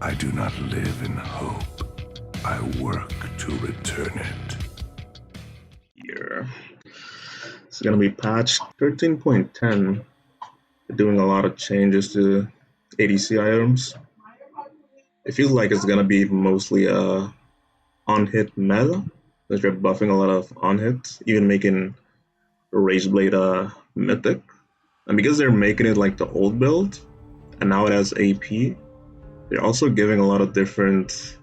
I do not live in hope. I work to return it. Here. It's gonna be patch 13.10. They're doing a lot of changes to ADC items. It feels like it's gonna be mostly a on-hit meta, because they're buffing a lot of on-hits, even making Rageblade mythic. And because they're making it like the old build, and now it has AP, they're also giving a lot of different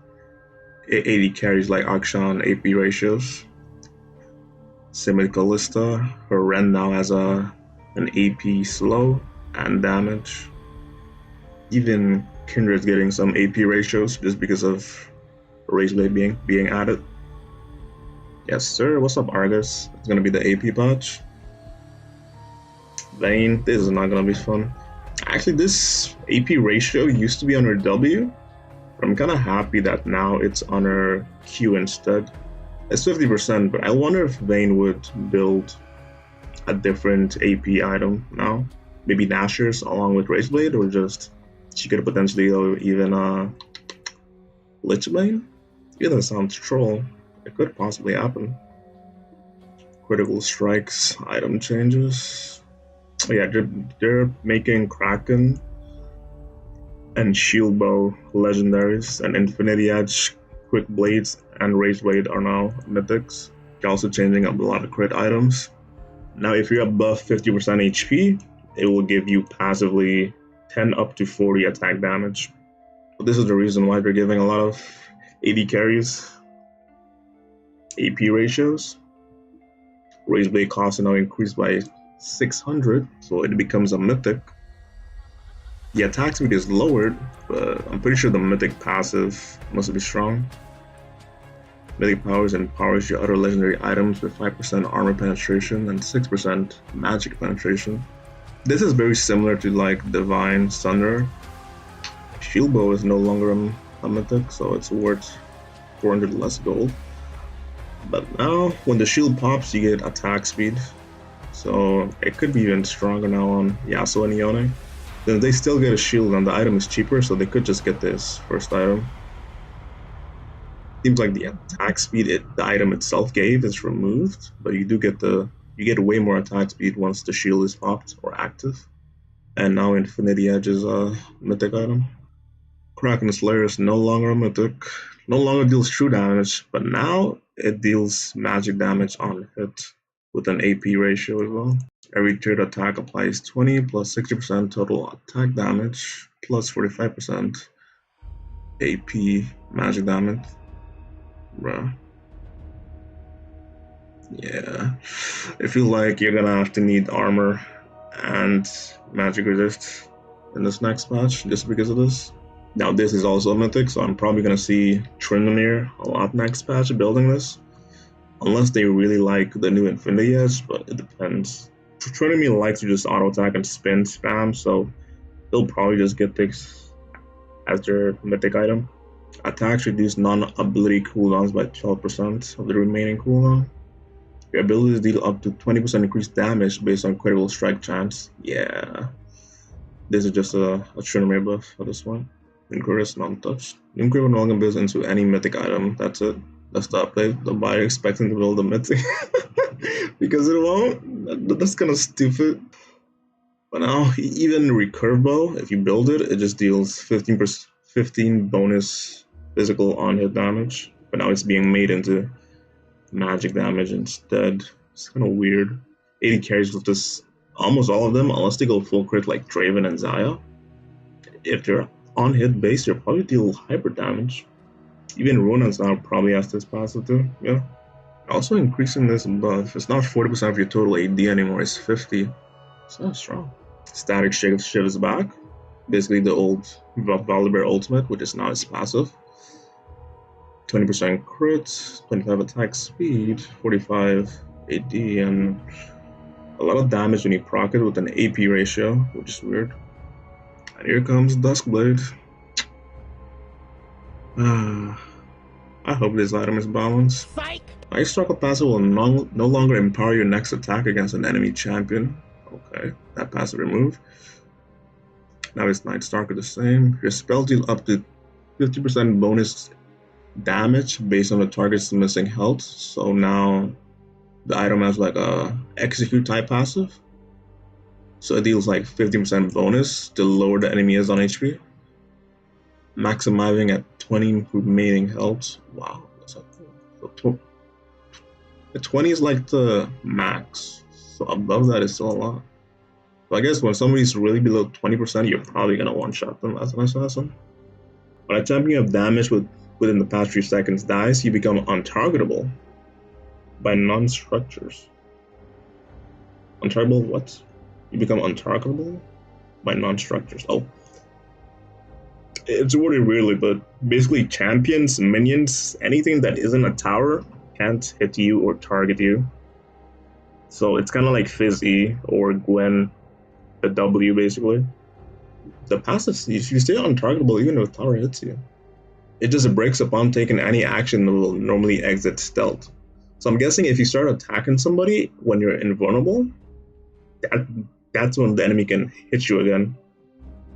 AD carries like Akshan AP ratios. Calista, her Ren now has an AP slow and damage. Even Kindred's getting some AP ratios just because of Rageblade being added. Yes, sir. What's up, Argus? It's gonna be the AP patch. Vayne, this is not gonna be fun. Actually, this AP ratio used to be under W, but I'm kind of happy that now it's under Q instead. It's 50%, but I wonder if Vayne would build a different AP item now. Maybe Nashers along with Rageblade, or just she could potentially go even Lichbane? Yeah, that sounds troll. It could possibly happen. Critical strikes, item changes. Oh yeah, they're making Kraken and Shield Bow legendaries, and Infinity Edge, Quick Blades, and Rage Blade are now mythics. They're also changing up a lot of crit items. Now, if you're above 50% HP, it will give you passively 10 up to 40 attack damage. But this is the reason why they're giving a lot of AD carries AP ratios. Rage Blade costs are now increased by 600, so it becomes a mythic. The attack speed is lowered, but I'm pretty sure the mythic passive must be strong. Mythic powers empowers your other legendary items with 5% armor penetration and 6% magic penetration. This is very similar to like Divine Thunder. Shield Bow is no longer a mythic, so it's worth 400 less gold. But now, when the shield pops, you get attack speed. So it could be even stronger now on Yasuo and Yone. Then they still get a shield and the item is cheaper, so they could just get this first item. Seems like the attack speed the item itself gave is removed, but you get way more attack speed once the shield is popped or active. And now Infinity Edge is a mythic item. Kraken Slayer is no longer a mythic, no longer deals true damage, but now it deals magic damage on hit with an AP ratio as well. Every tiered attack applies 20 plus 60% total attack damage plus 45% AP magic damage. Bruh. Yeah. I feel like you're gonna have to need armor and magic resist in this next patch just because of this. Now this is also a mythic, so I'm probably gonna see Trinity a lot next patch building this. Unless they really like the new Infinity Edge, but it depends. Trinity likes to just auto attack and spin spam, so they'll probably just get this as their mythic item. Attacks reduce non-ability cooldowns by 12% of the remaining cooldown. Your abilities deal up to 20% increased damage based on critical strike chance. Yeah. This is just a Trinity buff for this one. Linker is non-touched. Linker no longer builds into any mythic item. That's it. That's the update. The buyer expecting to build a mythic. Because it won't. That's kind of stupid. But now, even Recurve Bow, if you build it, it just deals 15 bonus physical on-hit damage. But now it's being made into magic damage instead. It's kind of weird. 80 carries with this, almost all of them, unless they go full crit like Draven and Xayah. If they're on-hit base, they'll probably deal hyper damage. Even Runans now probably has this passive too, yeah. Also increasing this buff, it's not 40% of your total AD anymore, it's 50. It's not strong. Static Shift is back. Basically the old Volibear ultimate, which is now its passive. 20% crit, 25 attack speed, 45 AD, and a lot of damage when you proc it with an AP ratio, which is weird. And here comes Duskblade. I hope this item is balanced. Ice Struggle passive will no longer empower your next attack against an enemy champion. Okay, that passive removed. Now it's Night Stalker the same. Your spell deal up to 50% bonus damage based on the target's missing health. So now the item has like a execute type passive. So it deals like 50% bonus the lower the enemy is on HP. Maximizing at 20 remaining health. Wow, that's not cool. The 20 is like the max. So above that is still a lot. So I guess when somebody's really below 20%, you're probably gonna one-shot them as an assassin. When a champion of damage within the past few seconds dies, you become untargetable by non-structures. Untargetable what? You become untargetable by non-structures. Oh. It's worded weirdly, but basically champions, minions, anything that isn't a tower can't hit you or target you. So it's kind of like Fizzy or Gwen, the W basically. The passive, you stay untargetable even if a tower hits you. It just breaks upon taking any action that will normally exit stealth. So I'm guessing if you start attacking somebody when you're invulnerable, that's when the enemy can hit you again.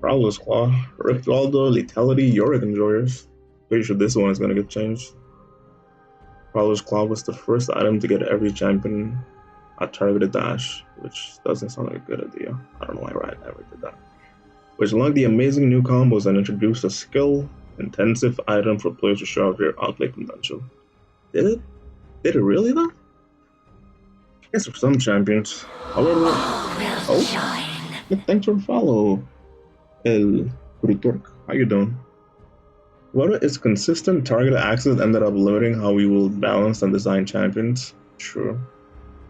Prowler's Claw, Ripped Waldo, Lethality, Yorick enjoyers. Pretty sure this one is gonna get changed. Prowler's Claw was the first item to get every champion a targeted dash, which doesn't sound like a good idea. I don't know why Riot ever did that. Which unlocked the amazing new combos and introduced a skill-intensive item for players to show off their outplay potential. Did it? Did it really though? I guess for some champions. However, thanks for the follow. El Brutork, how you doing? Whether its consistent targeted access ended up limiting how we will balance and design champions. True.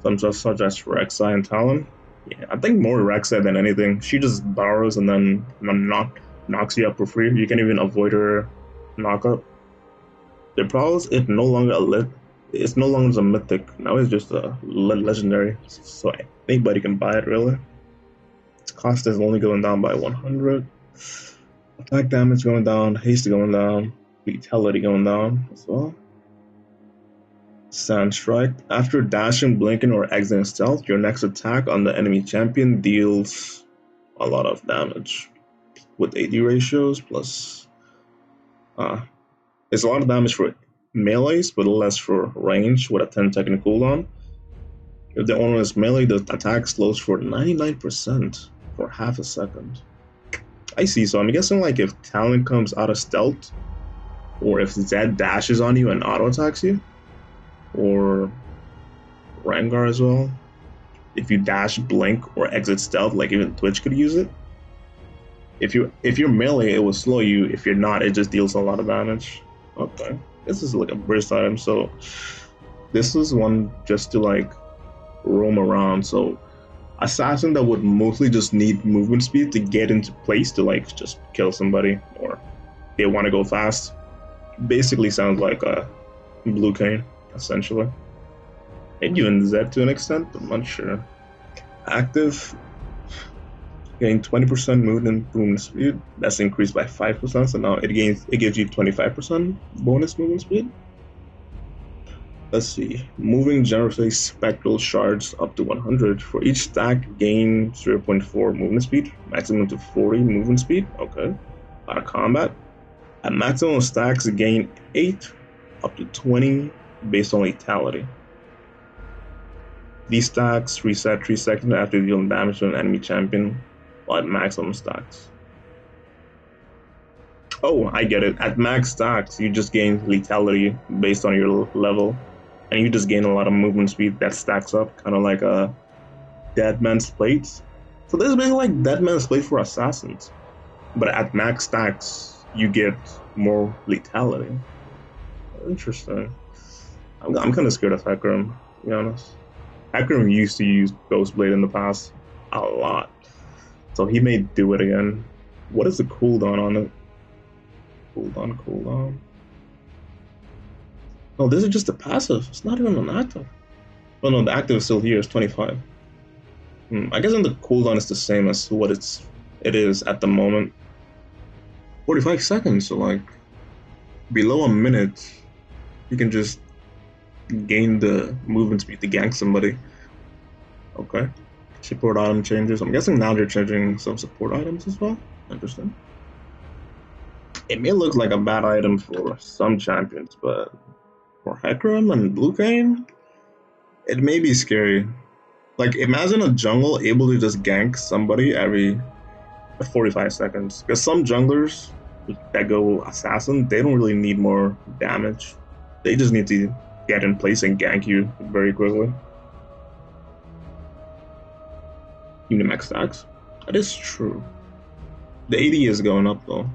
Some such as Rek'Sai and Talon. Yeah, I think more Rek'Sai than anything. She just borrows and then knocks you up for free. You can even avoid her knockup. The problem is it's no longer a mythic. Now it's just a legendary. So anybody can buy it really. Its cost is only going down by 100. Attack damage going down, haste going down, lethality going down as well. Sand Strike. After dashing, blinking, or exiting stealth, your next attack on the enemy champion deals a lot of damage. With AD ratios plus... it's a lot of damage for melees, but less for range with a 10-second cooldown. If the owner is melee, the attack slows for 99% for half a second. I see, so I'm guessing like if Talon comes out of stealth, or if Zed dashes on you and auto-attacks you, or Rengar as well. If you dash, blink, or exit stealth, like even Twitch could use it. If you're melee, it will slow you. If you're not, it just deals a lot of damage. Okay, this is like a burst item, so this is one just to like roam around. So assassin that would mostly just need movement speed to get into place to like just kill somebody, or they want to go fast. Basically sounds like a blue cane. Essentially. Maybe even Zed to an extent, I'm not sure. Active, getting 20% movement speed, that's increased by 5%, so now it gives you 25% bonus movement speed. Let's see, moving generously spectral shards up to 100. For each stack, gain 0.4 movement speed, maximum to 40 movement speed, okay. Out of combat. At maximum stacks, gain 8 up to 20 based on lethality. These stacks reset 3 seconds after dealing damage to an enemy champion while at maximum stacks. Oh, I get it. At max stacks, you just gain lethality based on your level, and you just gain a lot of movement speed that stacks up, kind of like a Dead Man's Plate. So this is basically like Dead Man's Plate for assassins, but at max stacks, you get more lethality. Interesting. I'm kind of scared of Hecarim, to be honest. Hecarim used to use Ghostblade in the past a lot, so he may do it again. What is the cooldown on it? Cooldown. No, this is just a passive. It's not even an active. Oh no, the active is still here. It's 25. I guess the cooldown is the same as what it is at the moment. 45 seconds, so like below a minute, you can just gain the movement speed to gank somebody. Okay. Support item changes. I'm guessing now they're changing some support items as well. Interesting. It may look like a bad item for some champions, but for Hecarim and Blue Kayn, it may be scary. Like, imagine a jungle able to just gank somebody every 45 seconds. Because some junglers that go assassin, they don't really need more damage. They just need to get in place and gank you very quickly. Unimax stacks. That is true. The AD is going up though.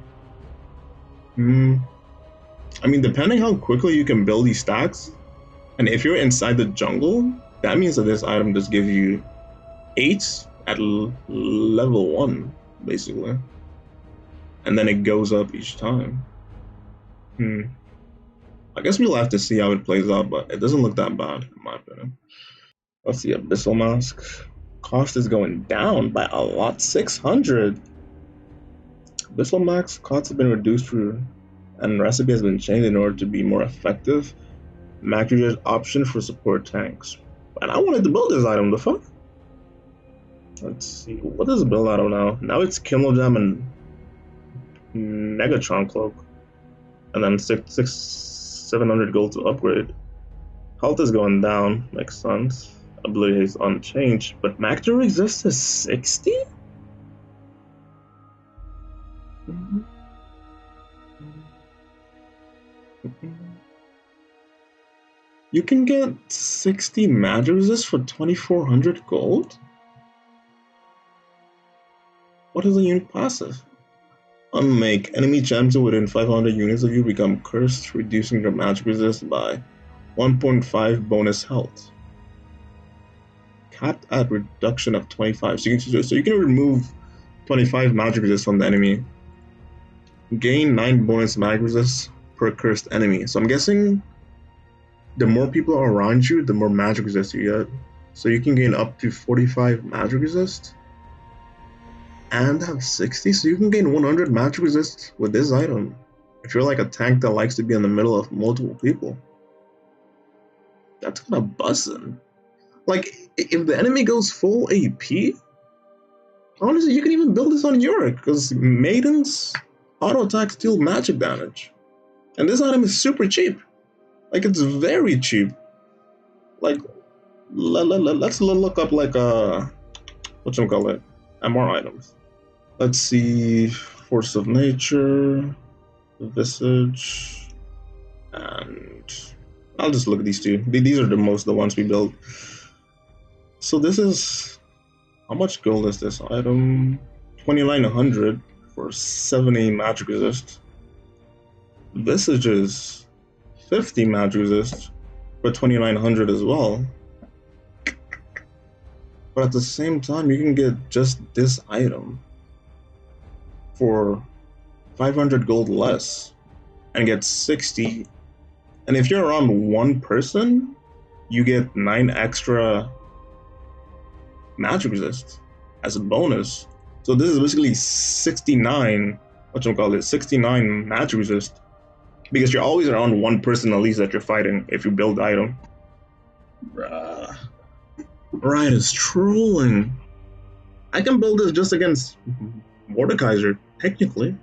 I mean, depending how quickly you can build these stacks, and if you're inside the jungle, that means that this item just gives you 8 at level 1, basically. And then it goes up each time. I guess we'll have to see how it plays out, but it doesn't look that bad, in my opinion. Let's see, Abyssal Mask. Cost is going down by a lot, 600. Abyssal Mask costs have been reduced through, and recipe has been changed in order to be more effective. Max usage option for support tanks. And I wanted to build this item, the fuck? Let's see, what is the build item now? Now it's Kindle Gem and Negatron Cloak. And then 700 gold to upgrade. Health is going down, makes sense. Ability is unchanged, but max resist is 60? You can get 60 magic resist for 2400 gold? What is a unique passive? Unmake enemy champion within 500 units of you become cursed, reducing their magic resist by 1.5 bonus health. Capped at reduction of 25. So you can remove 25 magic resist from the enemy. Gain 9 bonus magic resist per cursed enemy. So I'm guessing the more people are around you, the more magic resist you get. So you can gain up to 45 magic resist and have 60. So you can gain 100 magic resist with this item if you're like a tank that likes to be in the middle of multiple people. That's kind of buzzing. Like, if the enemy goes full AP, honestly, you can even build this on Yorick, because Maidens auto attack deal magic damage. And this item is super cheap. Like, it's very cheap. Like, let's look up, like, whatchamacallit, MR items. Let's see, Force of Nature, Visage, and I'll just look at these two. These are the ones we built. So this is, how much gold is this item? 2900 for 70 magic resist. Visage is 50 magic resist for 2900 as well. But at the same time, you can get just this item for 500 gold less and get 60. And if you're around one person, you get 9 extra magic resist as a bonus. So this is basically 69, 69 magic resist, because you're always around one person at least that you're fighting if you build the item. Bruh. Riot is trolling. I can build this just against Mordekaiser, technically.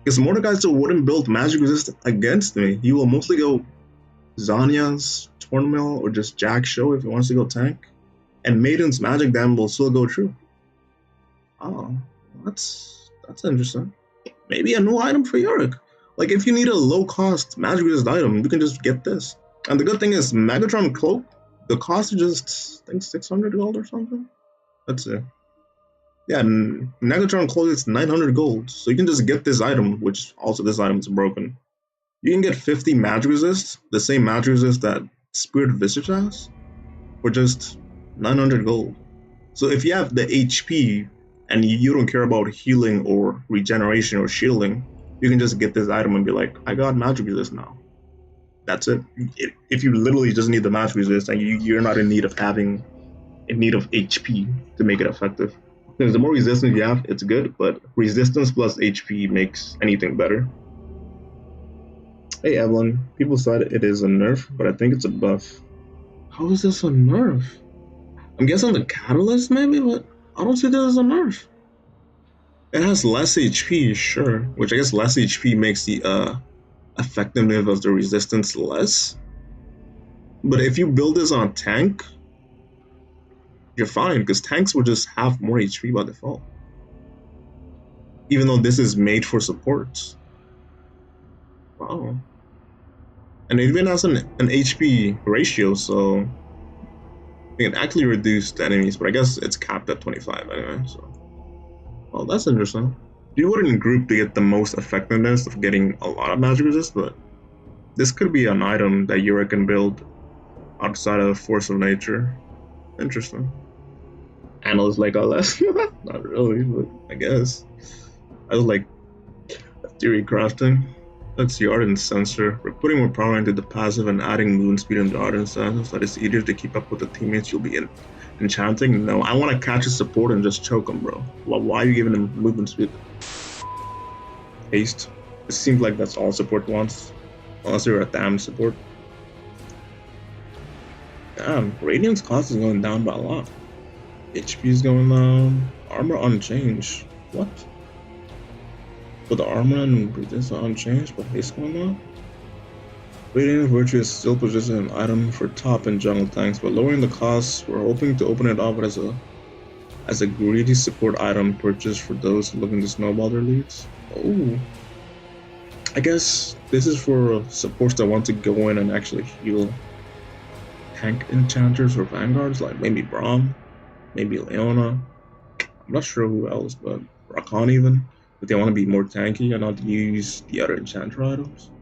Because Mordekaiser wouldn't build magic resist against me. He will mostly go Zanya's, Tornmill, or just Jack Show if he wants to go tank. And Maiden's magic damage will still go true. Oh, that's interesting. Maybe a new item for Yorick. Like, if you need a low-cost magic resist item, you can just get this. And the good thing is, Megatron Cloak, the cost is just, I think, 600 gold or something? That's it. Yeah, Megatron Cloak is 900 gold, so you can just get this item, which also this item is broken. You can get 50 magic resist, the same magic resist that Spirit Visage has, for just 900 gold. So if you have the HP and you don't care about healing or regeneration or shielding, you can just get this item and be like, I got magic resist now. That's it. If you literally just need the magic resist and you're not in need of HP to make it effective. Because the more resistance you have, it's good, but resistance plus HP makes anything better. Hey Evelyn, people said it is a nerf, but I think it's a buff. How is this a nerf? I'm guessing the catalyst maybe, but I don't see this as a nerf. It has less HP, sure, which I guess less HP makes the effectiveness of the resistance less. But if you build this on tank, you're fine, because tanks will just have more HP by default. Even though this is made for supports. Wow. And it even has an HP ratio, so it can actually reduce the enemies, but I guess it's capped at 25 anyway, so. Well, that's interesting. You wouldn't group to get the most effectiveness of getting a lot of magic resist, but this could be an item that Yorick can build outside of Force of Nature. Interesting. Analysts like LS? Not really, but I guess. I was like theory crafting. Let's see, Ardent Sensor. We're putting more power into the passive and adding movement speed into Ardent Sensor so that it's easier to keep up with the teammates you'll be enchanting. No, I want to catch a support and just choke him, bro. Why are you giving him movement speed? Haste. It seems like that's all support wants. Unless you're a damn support. Damn, Radiant's cost is going down by a lot. HP is going down. Armor unchanged. What? But the armor and resistance are unchanged, but haste going down? Radiant Virtue is still positioned an item for top and jungle tanks, but lowering the costs, we're hoping to open it up as a greedy support item purchase for those looking to snowball their leads. Oh. I guess this is for supports that want to go in and actually heal tank enchanters or vanguards, like maybe Braum, maybe Leona. I'm not sure who else, but Rakan even. But they want to be more tanky and not use the other enchanter items.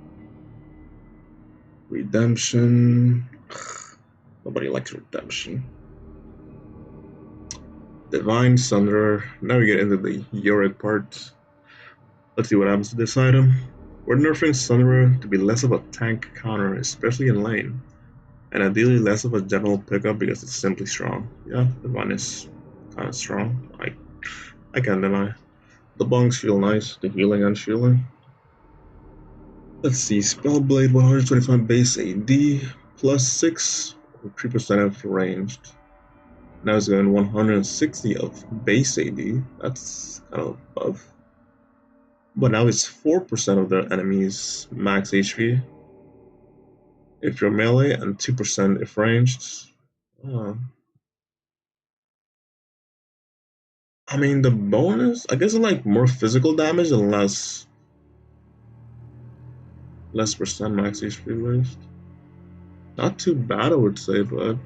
Redemption. Nobody likes redemption. Divine Sunderer. Now we get into the Yorick part. Let's see what happens to this item. We're nerfing Sunderer to be less of a tank counter, especially in lane. And ideally less of a general pickup because it's simply strong. Yeah, Divine is kind of strong. I can't deny. The bonks feel nice, the healing and shielding. Let's see, Spellblade 125 base AD, plus 6, 3% of ranged. Now it's going 160 of base AD, that's kind of above. But now it's 4% of the enemy's max HP if you're melee and 2% if ranged. I mean, the bonus, I guess it's like more physical damage and less percent max HP waste. Not too bad, I would say, but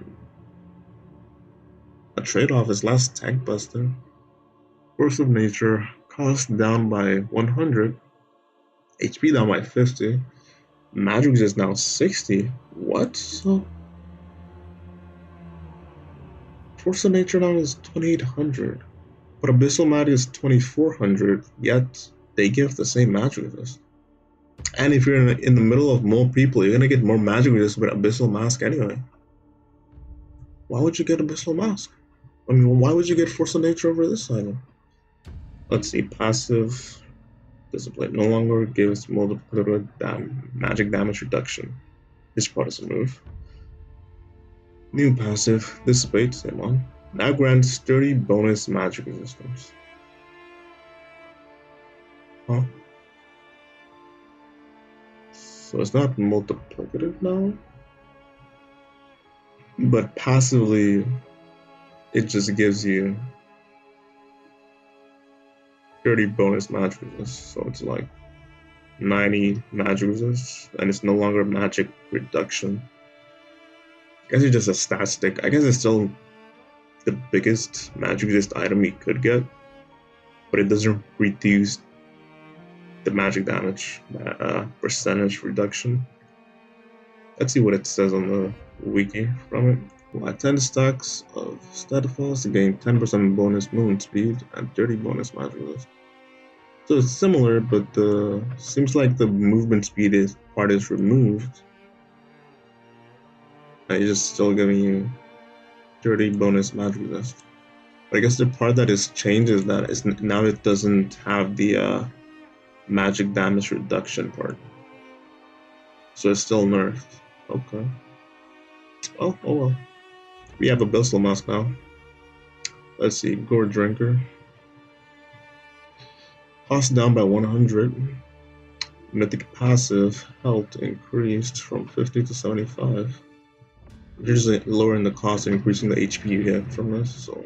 a trade-off is less tank busting. Force of Nature, cost down by 100, HP down by 50, magic is now 60. What? So Force of Nature now is 2800, but Abyssal magic is 2400, yet they give the same magic resist. And if you're in the middle of more people, you're gonna get more magic resist with Abyssal Mask anyway. Why would you get Abyssal Mask? I mean, why would you get Force of Nature over this item? Let's see, passive discipline no longer gives multiple magic damage reduction. This part is a move. New passive, dissipate, same one. Now grants 30 bonus magic resistance. Huh? So it's not multiplicative now, but passively it just gives you 30 bonus magic resist, so it's like 90 magic resist, and it's no longer magic reduction. I guess it's just a stat stick. I guess it's still the biggest magic resist item you could get, but it doesn't reduce the magic damage percentage reduction. Let's see what it says on the wiki from it. Well, 10 stacks of Steadfast to gain 10% bonus movement speed and 30 bonus magic resist. So it's similar, but seems like the movement speed part is removed. And it's just still giving you 30 bonus magic resist. But I guess the part that is changed is that now it doesn't have the magic damage reduction part. So it's still nerfed. Okay. Oh well. We have Abyssal Mask now. Let's see, Goredrinker. Cost down by 100. Mythic passive health increased from 50 to 75. Just lowering the cost and increasing the HP you get from this, so.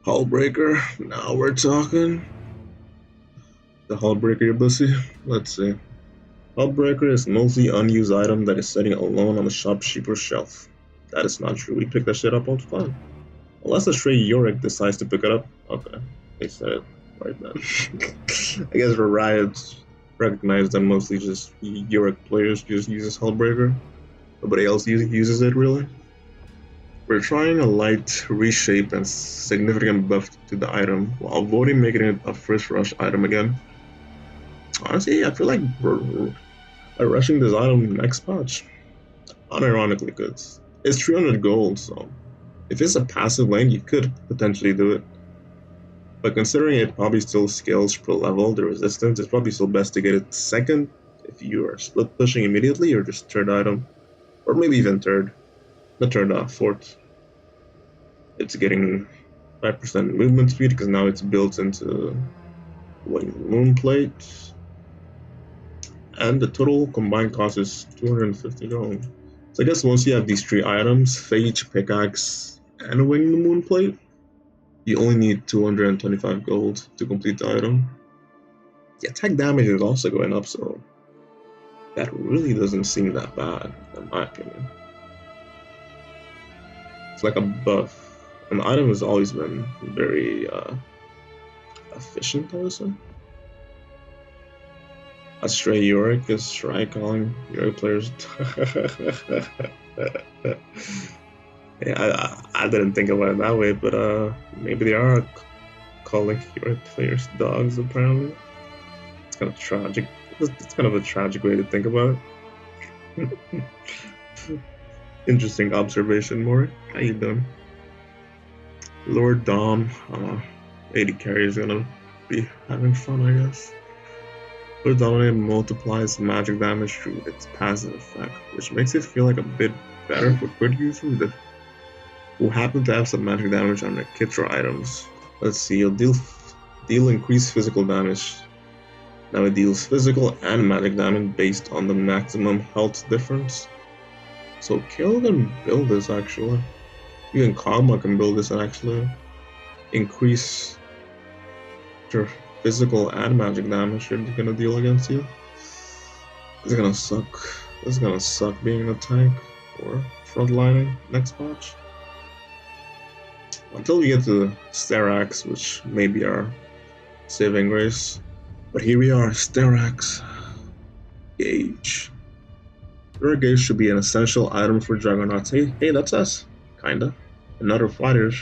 Hullbreaker, now we're talking. The Hullbreaker Abyssal, let's see. Hullbreaker is mostly unused item that is sitting alone on the shopkeeper's shelf. That is not true, we pick that shit up all the time. Unless a stray Yorick decides to pick it up. Okay, they said it right then. I guess for Riot recognize that mostly just Yorick players just uses Hullbreaker. Nobody else uses it really. We're trying a light reshape and significant buff to the item while avoiding making it a first rush item again. Honestly, I feel like we're rushing this item next patch. Unironically, because it's 300 gold, so if it's a passive lane, you could potentially do it. But considering it probably still scales per level, the resistance, it's probably still best to get it second if you are split pushing immediately or just third item. Or maybe even third. Not third, fourth. It's getting 5% movement speed because now it's built into Moon Plate. And the total combined cost is 250 gold. So I guess once you have these three items, Phage, Pickaxe, and Wing the Moon Plate, you only need 225 gold to complete the item. The attack damage is also going up, so that really doesn't seem that bad, in my opinion. It's like a buff. And the item has always been very efficient, I would say. A stray Yorick is try calling Yorick players. Yeah, I didn't think about it that way, but maybe they are calling Yorick players dogs, apparently. It's kind of tragic. It's kind of a tragic way to think about it. Interesting observation, Maury. How you doing? Lord Dom, AD carry is gonna be having fun, I guess. Lord Dominate multiplies magic damage through its passive effect, which makes it feel like a bit better for crit users who happen to have some magic damage on their kits or items. Let's see, you'll deal increased physical damage. Now it deals physical and magic damage based on the maximum health difference. So Kill can build this actually. Even Kog'Maw can build this and actually increase your physical and magic damage you're gonna deal against you. It's gonna suck. It's gonna suck being a tank or frontlining next patch. Until we get to Sterak, which may be our saving grace. But here we are, Sterak. Gage. Your Gage should be an essential item for Juggernauts. Hey, that's us. Kinda. And other fighters.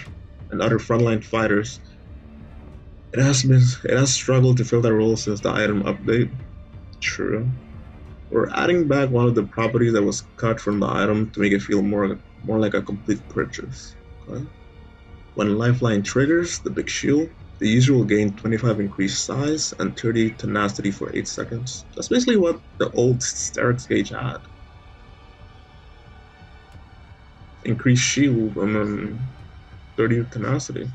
And other frontline fighters. It has struggled to fill that role since the item update. True. We're adding back one of the properties that was cut from the item to make it feel more like a complete purchase. Okay? When Lifeline triggers the big shield, the user will gain 25 increased size and 30 tenacity for 8 seconds. That's basically what the old Sterak Gage had. Increased shield and then 30 tenacity.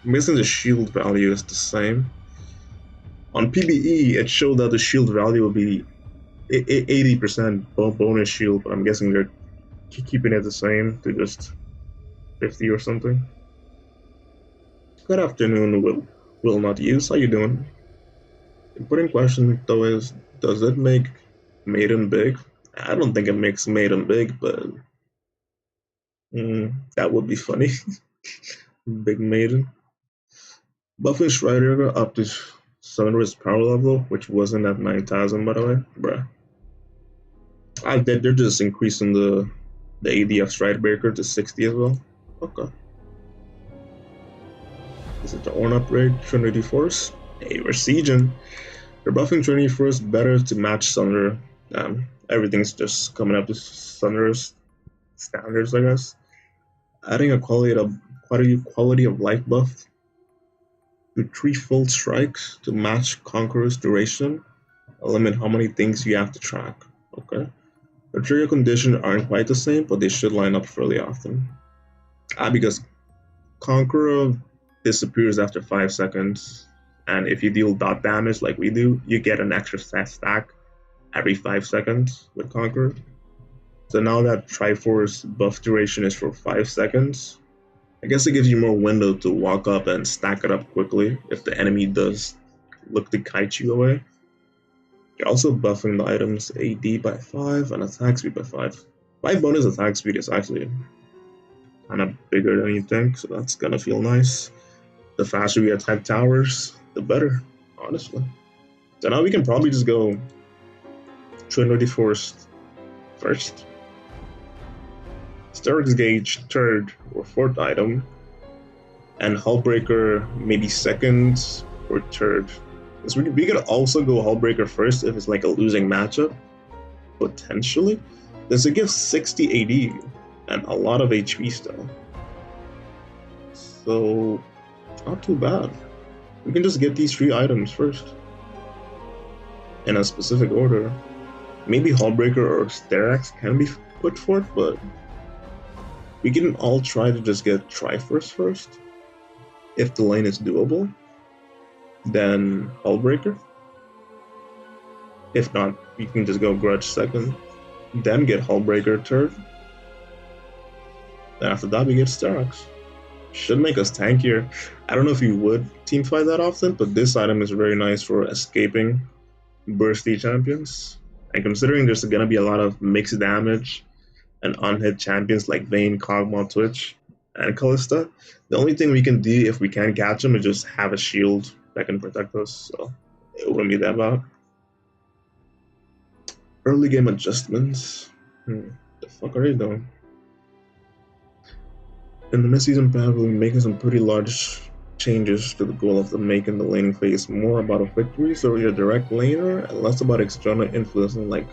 Basically the shield value is the same. On PBE, it showed that the shield value will be 80% bonus shield, but I'm guessing they're keeping it the same to just 50 or something. Good afternoon, Will Not Use. How you doing? The important question though is, does it make Maiden big? I don't think it makes Maiden big, but that would be funny. Big Maiden. Buffing Stridebreaker up to 700 power level, which wasn't at 9,000 by the way, bruh. They're just increasing the AD of Stridebreaker to 60 as well. Okay. Is it the Orn upgrade? Trinity Force? Hey, we're sieging. They're buffing Trinity Force better to match Sunder. Everything's just coming up to Sunder's standards, I guess. Adding a quality of life buff to 3 full strikes to match Conqueror's duration. A limit how many things you have to track. Okay. The trigger conditions aren't quite the same, but they should line up fairly often. Because Conqueror disappears after 5 seconds, and if you deal dot damage like we do, you get an extra stack every 5 seconds with Conqueror. So now that Triforce buff duration is for 5 seconds, I guess it gives you more window to walk up and stack it up quickly if the enemy does look to kite you away. You're also buffing the items AD by 5 and attack speed by 5. 5 bonus attack speed is actually kind of bigger than you think, so that's gonna feel nice. The faster we attack towers, the better, honestly. So now we can probably just go Trinity first. Sterak's Gage third or fourth item, and Hullbreaker maybe second or third. So we could also go Hullbreaker first if it's like a losing matchup, potentially. Does it give 60 AD and a lot of HP still? So, not too bad. We can just get these 3 items first in a specific order. Maybe Hullbreaker or Sterak can be put forth, but we can all try to just get Triforce first. If the lane is doable, then Hullbreaker. If not, we can just go Grudge second, then get Hullbreaker third. Then after that, we get Sterak. Should make us tankier. I don't know if you would teamfight that often, but this item is very nice for escaping bursty champions. And considering there's going to be a lot of mixed damage and unhit champions like Vayne, Kog'Maw, Twitch, and Kalista, the only thing we can do if we can't catch them is just have a shield that can protect us, so it wouldn't be that bad. Early game adjustments. The fuck are you doing? In the mid-season path, we'll be making some pretty large changes to the goal of making the laning phase more about a victory, so you're a direct laner, and less about external influencing like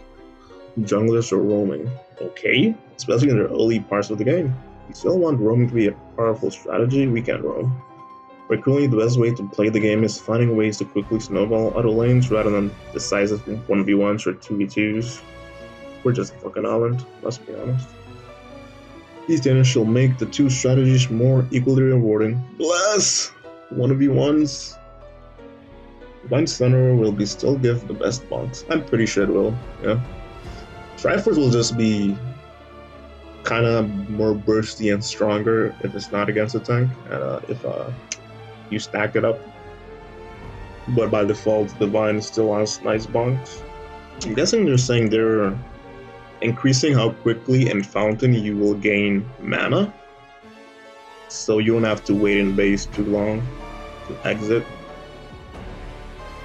junglers or roaming. Okay, especially in the early parts of the game. If you still want roaming to be a powerful strategy, we can roam. But currently the best way to play the game is finding ways to quickly snowball other lanes rather than decisive 1v1s or 2v2s. We're just a fucking island, let's be honest. These changes shall make the 2 strategies more equally rewarding. Bless! 1v1s. Divine Center will be still give the best bonks. I'm pretty sure it will, yeah. Triforce will just be kind of more bursty and stronger if it's not against a tank, and if you stack it up. But by default, Divine still has nice bonks. I'm guessing they're saying they're increasing how quickly in Fountain you will gain mana, so you don't have to wait in base too long to exit.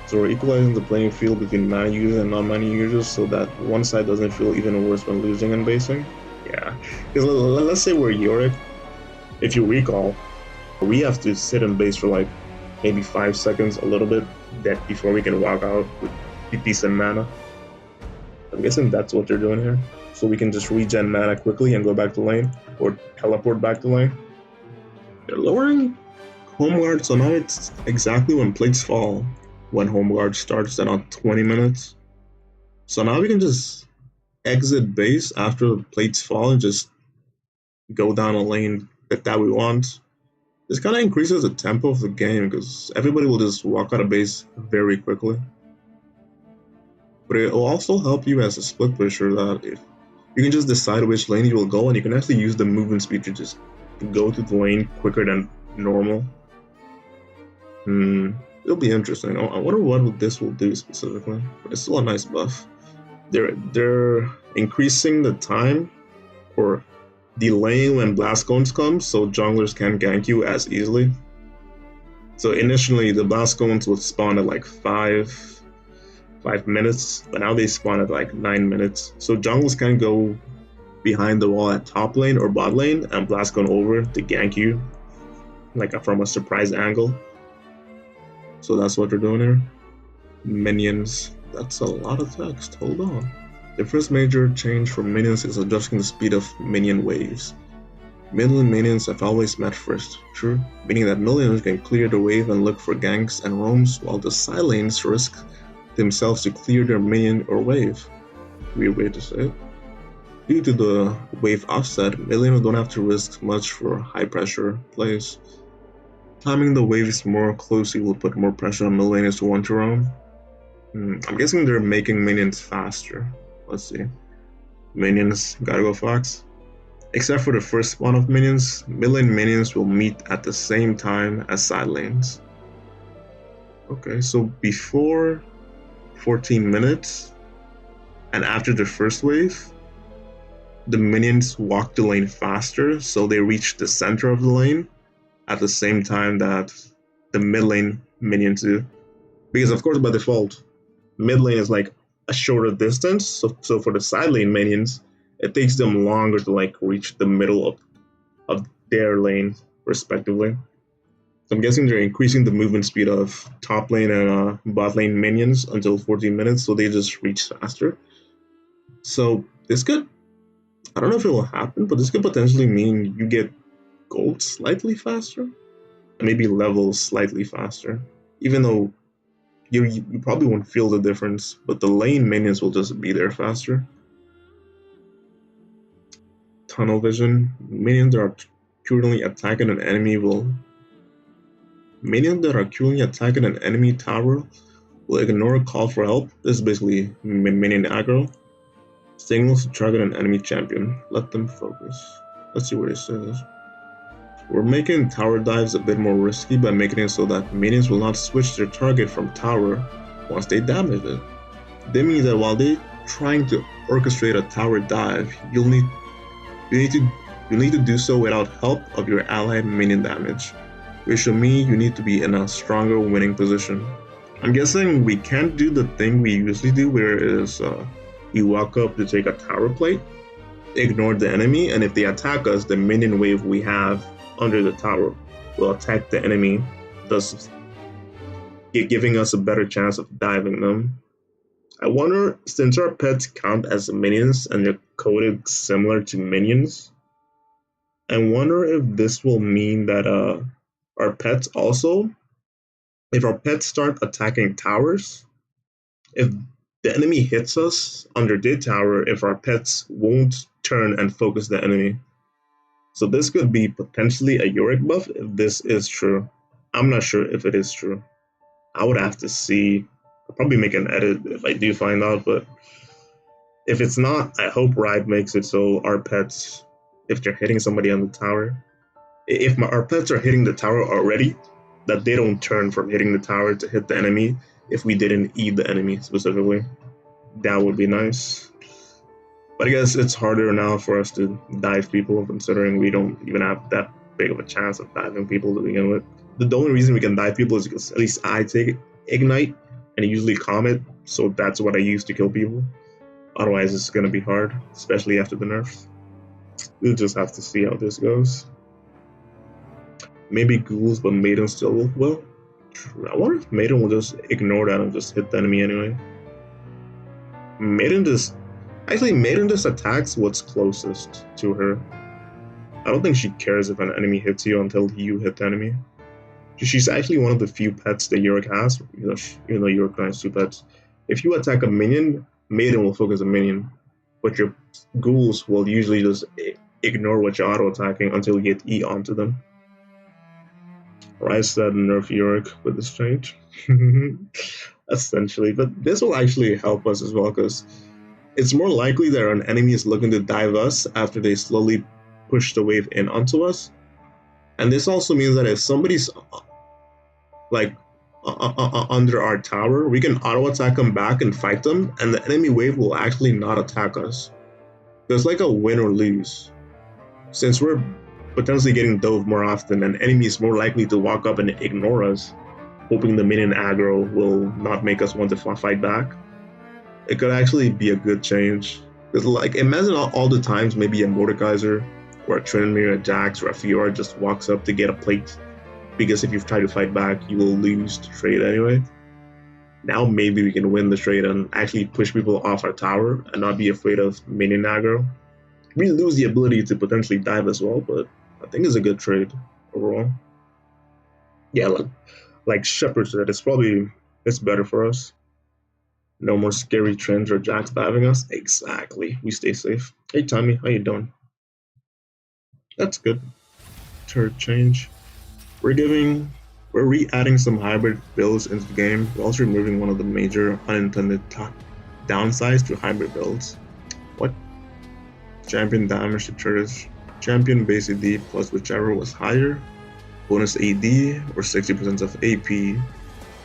So we're equalizing the playing field between mana users and non-mana users so that one side doesn't feel even worse when losing and basing. Yeah, because let's say we're Yorick. If you recall, we have to sit in base for like maybe 5 seconds, a little bit, that before we can walk out with decent mana. I'm guessing that's what they're doing here. So we can just regen mana quickly and go back to lane, or teleport back to lane. They're lowering home guard, so now it's exactly when plates fall when home guard starts, at on 20 minutes. So now we can just exit base after the plates fall and just go down a lane that we want. This kind of increases the tempo of the game because everybody will just walk out of base very quickly. But it will also help you as a split pusher that if you can just decide which lane you will go, and you can actually use the movement speed to just go to the lane quicker than normal. It'll be interesting. I wonder what this will do specifically, but it's still a nice buff. They're increasing the time or delaying when blast cones come, so junglers can't gank you as easily. So initially the blast cones would spawn at like 5 minutes, but now they spawn at like 9 minutes. So junglers can go behind the wall at top lane or bot lane and blast cone over to gank you, like from a surprise angle. So that's what they're doing here. Minions. That's a lot of text. Hold on. The first major change for minions is adjusting the speed of minion waves. Middle minions have always met first, true, meaning that minions can clear the wave and look for ganks and roams, while the side lanes risk themselves to clear their minion or wave. Weird way to say it. Due to the wave offset, minions don't have to risk much for high pressure plays. Timing the waves more closely will put more pressure on middle laners to want to roam. I'm guessing they're making minions faster. Let's see. Minions, gotta go Fox. Except for the first spawn of minions, mid lane minions will meet at the same time as side lanes. Okay, so before 14 minutes and after the first wave, the minions walk the lane faster, so they reach the center of the lane at the same time that the mid lane minions do. Because of course by default, mid lane is like a shorter distance, so for the side lane minions, it takes them longer to like reach the middle of their lane respectively. So I'm guessing they're increasing the movement speed of top lane and bot lane minions until 14 minutes, so they just reach faster. So this could, I don't know if it will happen, but this could potentially mean you get gold slightly faster, and maybe levels slightly faster, even though you probably won't feel the difference, but the lane minions will just be there faster. Tunnel vision. Minions that are currently attacking an enemy tower will ignore a call for help. This is basically minion aggro. Signals to target an enemy champion. Let them focus. Let's see what it says. We're making tower dives a bit more risky by making it so that minions will not switch their target from tower once they damage it. That means that while they're trying to orchestrate a tower dive, you need to do so without help of your allied minion damage, which will mean you need to be in a stronger winning position. I'm guessing we can't do the thing we usually do, where it is you walk up to take a tower plate, ignore the enemy, and if they attack us, the minion wave we have under the tower will attack the enemy, thus giving us a better chance of diving them. I wonder, since our pets count as minions and they're coded similar to minions, I wonder if this will mean that our pets also, if our pets start attacking towers, if the enemy hits us under their tower, if our pets won't turn and focus the enemy. So this could be potentially a Yorick buff if this is true. I'm not sure if it is true. I would have to see. I'll probably make an edit if I do find out, but if it's not, I hope Riot makes it so our pets, if they're hitting somebody on the tower, if our pets are hitting the tower already, that they don't turn from hitting the tower to hit the enemy if we didn't eat the enemy specifically. That would be nice. But I guess it's harder now for us to dive people, considering we don't even have that big of a chance of diving people to begin with. The only reason we can dive people is because at least I take Ignite and usually Comet, so that's what I use to kill people. Otherwise, it's going to be hard, especially after the nerfs. We'll just have to see how this goes. Maybe Ghouls, but Maiden still will. I wonder if Maiden will just ignore that and just hit the enemy anyway. Maiden just attacks what's closest to her. I don't think she cares if an enemy hits you until you hit the enemy. She's actually one of the few pets that Yorick has, even though Yorick has 2 pets. If you attack a minion, Maiden will focus a minion, but your ghouls will usually just ignore what you're auto-attacking until you get E onto them. Rice said nerf Yorick with this change. Essentially, but this will actually help us as well, because it's more likely that an enemy is looking to dive us after they slowly push the wave in onto us. And this also means that if somebody's like under our tower, we can auto-attack them back and fight them, and the enemy wave will actually not attack us. So it's like a win or lose. Since we're potentially getting dove more often, and enemies more likely to walk up and ignore us, hoping the minion aggro will not make us want to fight back, it could actually be a good change. Because like, imagine all the times maybe a Mordekaiser or a Trinity or a Jax or a Fiora just walks up to get a plate, because if you try to fight back, you will lose the trade anyway. Now maybe we can win the trade and actually push people off our tower and not be afraid of minion aggro. We lose the ability to potentially dive as well, but I think it's a good trade overall. Yeah, like Shepard said, it's better for us. No more scary trends or Jax diving us. Exactly. We stay safe. Hey Tommy, how you doing? That's good. Turret change. we're re-adding some hybrid builds into the game. We're also removing one of the major unintended downsides to hybrid builds. What? Champion damage to turrets. Champion base AD plus whichever was higher. Bonus AD or 60% of AP.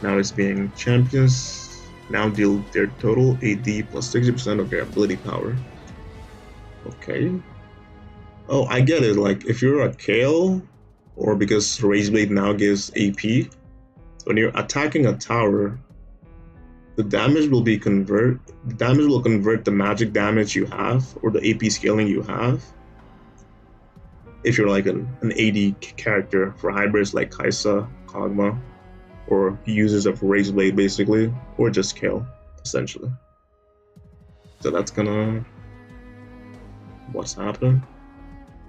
Now it's being champions now deal their total AD plus 60% of their ability power. Okay. Oh, I get it. Like if you're a Kale, or because Rageblade now gives AP, when you're attacking a tower, the damage will convert the magic damage you have or the AP scaling you have. If you're like an AD character for hybrids like Kaisa, Kog'Maw, or users of Rageblade basically, or just Kale, essentially. So that's what's happening.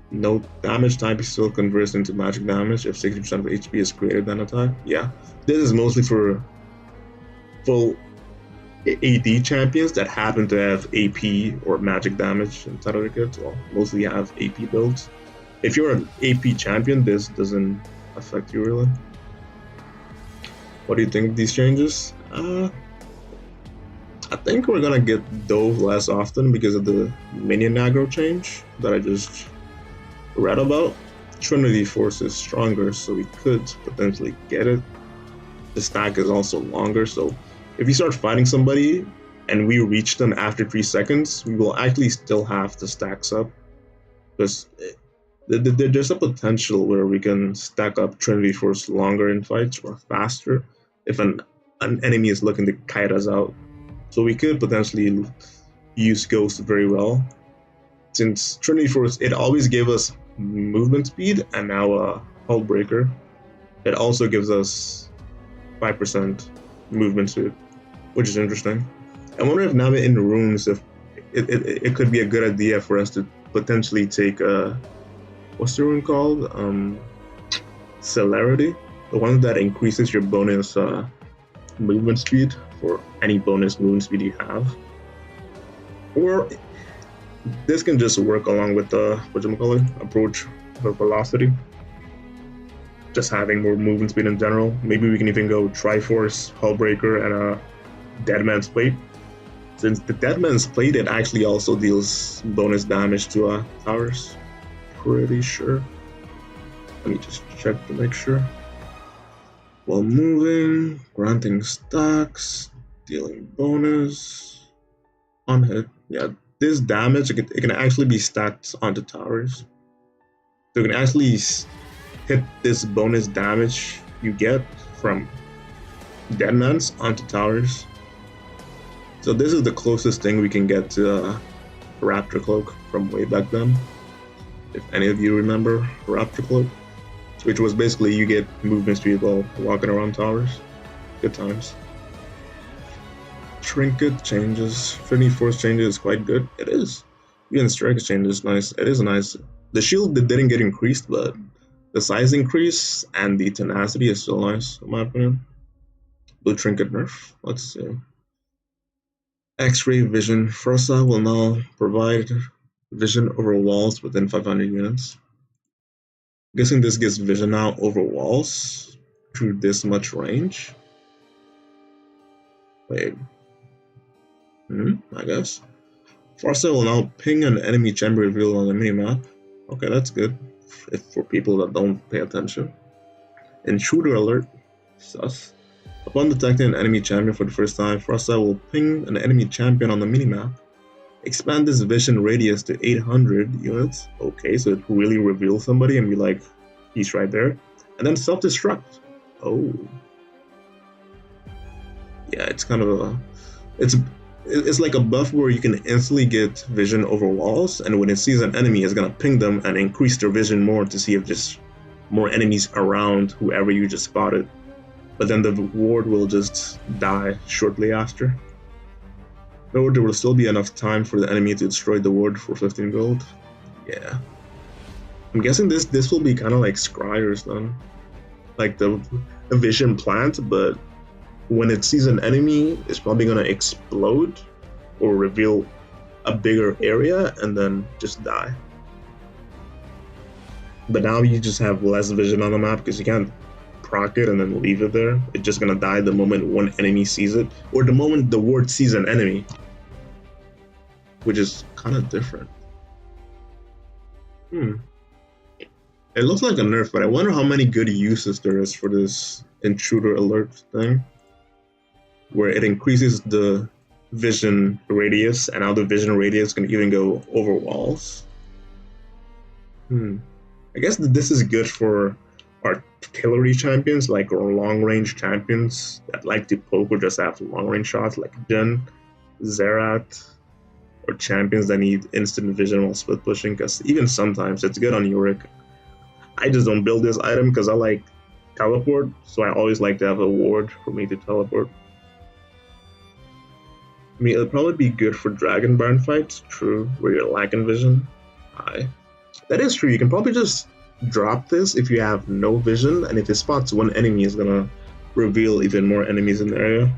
No damage type still converts into magic damage if 60% of HP is greater than attack. Yeah, this is mostly for full AD champions that happen to have AP or magic damage inside of their kits. Well, mostly have AP builds. If you're an AP champion, this doesn't affect you really. What do you think of these changes? I think we're gonna get Dove less often because of the Minion aggro change that I just read about. Trinity force is stronger, so we could potentially get it. The stack is also longer, so if we start fighting somebody and we reach them after 3 seconds, we will actually still have the stacks up. Because there's a potential where we can stack up Trinity force longer in fights or faster if an enemy is looking to kite us out. So we could potentially use Ghost very well. Since Trinity force, it always gave us movement speed, and now Hullbreaker, it also gives us 5% movement speed, which is interesting. I wonder if now in runes, if it could be a good idea for us to potentially take what's the rune called? Celerity, the one that increases your bonus movement speed for any bonus movement speed you have. Or this can just work along with the approach for velocity. Just having more movement speed in general. Maybe we can even go Triforce, Hullbreaker, and a Deadman's Plate. Since the Deadman's Plate, it actually also deals bonus damage to towers. Pretty sure. Let me just check to make sure. While moving, granting stacks, dealing bonus, on hit. Yeah, this damage, it can actually be stacked onto towers. So you can actually hit this bonus damage you get from Deadmans onto towers. So this is the closest thing we can get to Raptor Cloak from way back then. If any of you remember Raptor Cloak, which was basically you get movement speed while walking around towers. Good times. Trinket changes. Trinity force changes is quite good. It is. Even Sterak change is nice. It is nice. The shield didn't get increased, but the size increase and the tenacity is still nice, in my opinion. Blue Trinket nerf. Let's see. X-ray vision. Frosa will now provide vision over walls within 500 units. I'm guessing this gives vision now over walls through this much range. Wait. I guess. Frosa will now ping an enemy chamber revealed on the minimap. Okay, that's good for people that don't pay attention. Intruder alert. Sus. Upon detecting an enemy champion for the first time, Frosa will ping an enemy champion on the minimap. Expand this vision radius to 800 units. Okay, so it really reveals somebody and be like, he's right there. And then self-destruct. Oh. Yeah, it's kind of it's like a buff where you can instantly get vision over walls, and when it sees an enemy, it's gonna ping them and increase their vision more to see if there's more enemies around whoever you just spotted. But then the ward will just die shortly after. Though there will still be enough time for the enemy to destroy the ward for 15 gold. Yeah. I'm guessing this will be kind of like Scryers then. Like the vision plant, but when it sees an enemy, it's probably gonna explode or reveal a bigger area and then just die. But now you just have less vision on the map because you can't proc it and then leave it there. It's just gonna die the moment one enemy sees it, or the moment the ward sees an enemy, which is kind of different. It looks like a nerf, but I wonder how many good uses there is for this intruder alert thing, where it increases the vision radius, and now the vision radius can even go over walls. I guess this is good for artillery champions, like or long-range champions that like to poke or just have long-range shots, like Jin, Zerat, or champions that need instant vision while split pushing, because even sometimes it's good on Yorick. I just don't build this item because I like teleport, so I always like to have a ward for me to teleport. I mean, it'll probably be good for Dragon Baron fights, true, where you're lacking vision. That is true, you can probably just drop this if you have no vision, and if it spots one enemy, it's gonna reveal even more enemies in the area.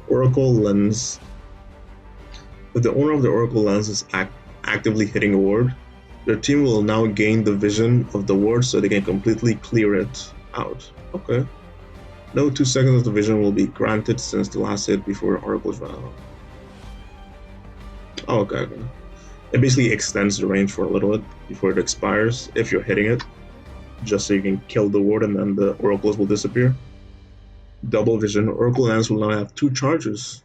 Oracle Lens. If the owner of the Oracle Lens is actively hitting a ward, their team will now gain the vision of the ward so they can completely clear it out. Okay. No 2 seconds of the vision will be granted since the last hit before Oracle's run out. Oh, okay. It basically extends the range for a little bit before it expires if you're hitting it, just so you can kill the ward and then the oracles will disappear. Double vision. Oracle Lens will now have 2 charges.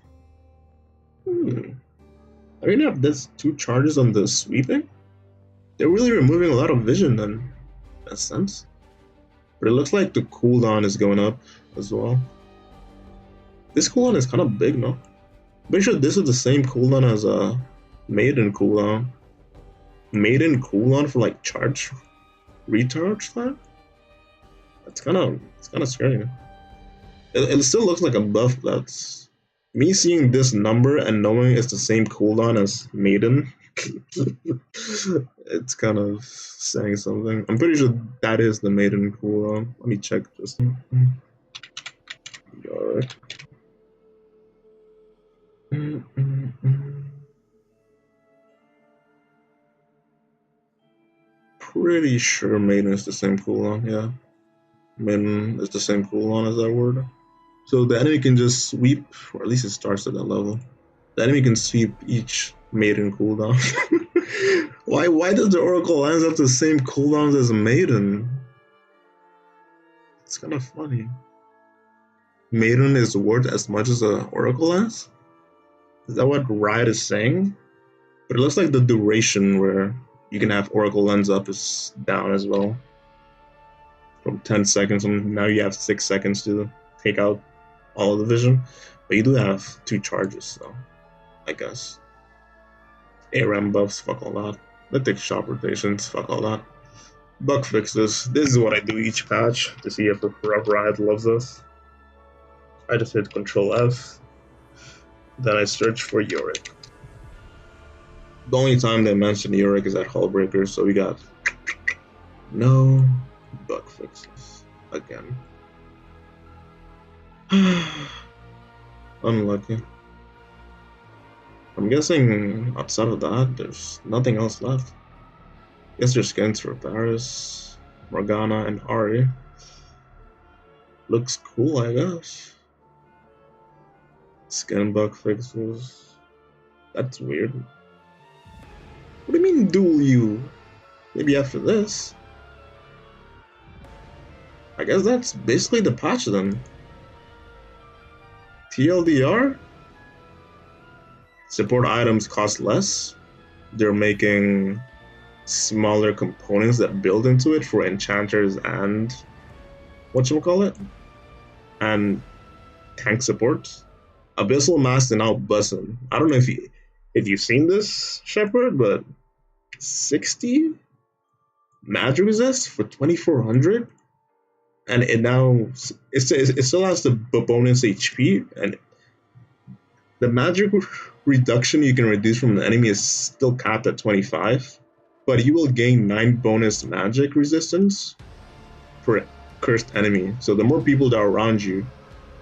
I mean, have this 2 charges on the sweeping? They're really removing a lot of vision then, in that sense. But it looks like the cooldown is going up as well. This cooldown is kind of big, no? Pretty sure this is the same cooldown as a Maiden cooldown. Maiden cooldown for like charge, recharge time? It's kind of scary. It still looks like a buff. That's me seeing this number and knowing it's the same cooldown as Maiden. It's kind of saying something. I'm pretty sure that is the Maiden cooldown. Let me check this. Yorick. Pretty sure Maiden is the same cooldown, yeah. Maiden is the same cooldown as that word. So the enemy can just sweep, or at least it starts at that level. The enemy can sweep each Maiden cooldown. Why does the Oracle Lens have the same cooldowns as Maiden? It's kind of funny. Maiden is worth as much as a Oracle Lens? Is that what Riot is saying? But it looks like the duration where you can have Oracle Lens up is down as well. From 10 seconds, and now you have 6 seconds to take out all of the vision. But you do have 2 charges, so I guess. ARAM buffs, fuck all that. Mythic shop rotations, fuck all that. Bug fixes. This is what I do each patch to see if the Riot loves us. I just hit Control F. Then I search for Yorick. The only time they mention Yorick is at Hullbreaker, so we got no bug fixes again. Unlucky. I'm guessing outside of that, there's nothing else left. Guess there's skins for Paris, Morgana, and Ari. Looks cool, I guess. Skin bug fixes. That's weird. What do you mean dual U? Maybe after this. I guess that's basically the patch then. TLDR? Support items cost less. They're making smaller components that build into it for enchanters and whatchamacallit? And tank support. Abyssal Mask and now bussin'. I don't know if you've seen this, Shepard, but 60 magic resist for 2400, and it still has the bonus HP, and the magic reduction you can reduce from the enemy is still capped at 25, but you will gain 9 bonus magic resistance for cursed enemy. So the more people that are around you,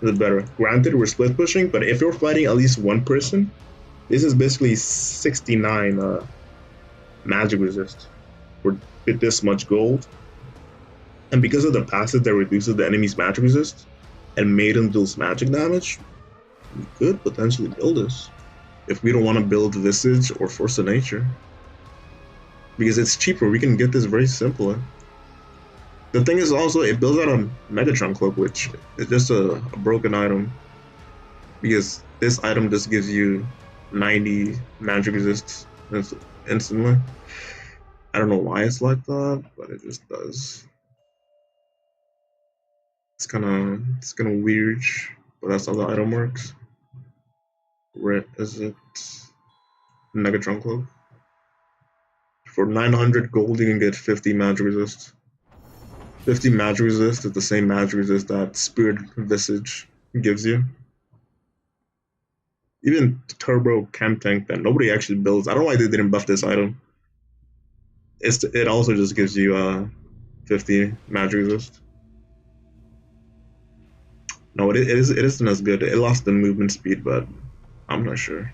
the better. Granted, we're split pushing, but if you're fighting at least one person, this is basically 69 magic resist with this much gold. And because of the passive that reduces the enemy's magic resist and Maiden deals magic damage, we could potentially build this if we don't want to build Visage or Force of Nature. Because it's cheaper, we can get this very simply. The thing is also, it builds out a Megatron Cloak, which is just a broken item. Because this item just gives you 90 magic resist instantly. I don't know why it's like that, but it just does. It's kind of weird, but that's how the item works. Where is it? Megatron Cloak. For 900 gold, you can get 50 magic resist. 50 magic resist is the same magic resist that Spirit Visage gives you. Even Turbo Camp Tank that nobody actually builds. I don't know why they didn't buff this item. It also just gives you 50 magic resist. No, it isn't as good. It lost the movement speed, but I'm not sure.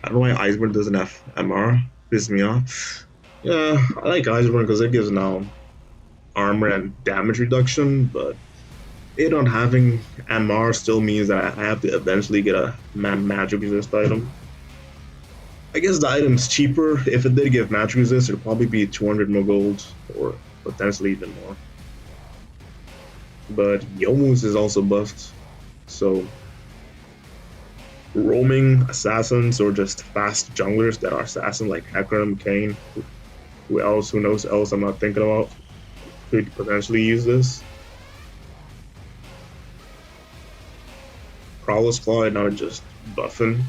I don't know why Iceborne doesn't have MR. Pisses me off. Yeah, I like Iceborne because it gives now armor and damage reduction, but it not having MR still means that I have to eventually get a magic resist item. I guess the item's cheaper. If it did give magic resist, it'd probably be 200 more gold, or potentially even more. But Yomu's is also buffed, so roaming assassins or just fast junglers that are assassin like Hecarim, Kane, who knows else I'm not thinking about, could potentially use this. Prowler's Claw and not just buffing.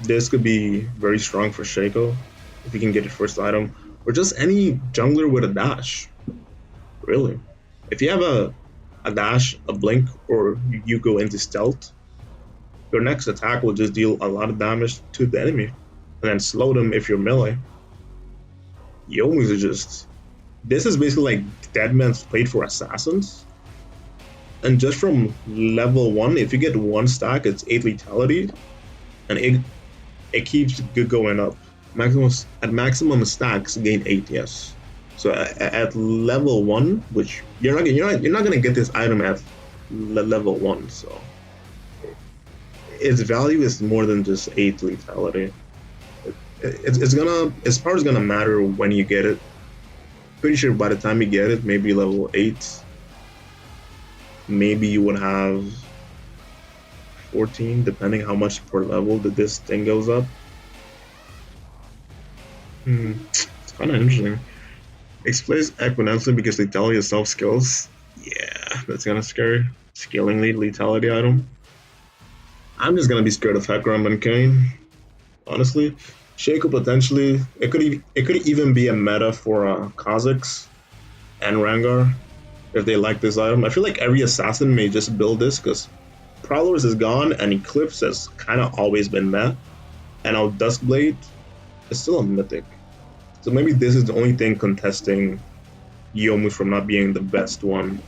This could be very strong for Shaco if you can get it first item, or just any jungler with a dash. Really, if you have a dash, a blink, or you go into stealth, your next attack will just deal a lot of damage to the enemy, and then slow them if you're melee. Yomu's is just, this is basically like Dead Man's Plate for assassins. And just from level 1, if you get 1 stack, it's 8 lethality, and it keeps going up. At maximum stacks, gain 8, yes. So at level 1, which you're not gonna get this item at level 1, so its value is more than just 8 lethality. Its power is gonna matter when you get it. Pretty sure by the time you get it, maybe level 8, maybe you would have 14, depending how much per level that this thing goes up. It's kind of interesting. Explains exponentially because lethality itself scales. Yeah, that's kind of scary. Scaling lead lethality item. I'm just gonna be scared of Hecarim and Kane. Honestly, Shaco potentially. It could even be a meta for Kha'Zix and Rengar if they like this item. I feel like every assassin may just build this because Prowlers is gone and Eclipse has kind of always been met, and now Duskblade is still a mythic. So maybe this is the only thing contesting Yomu from not being the best one,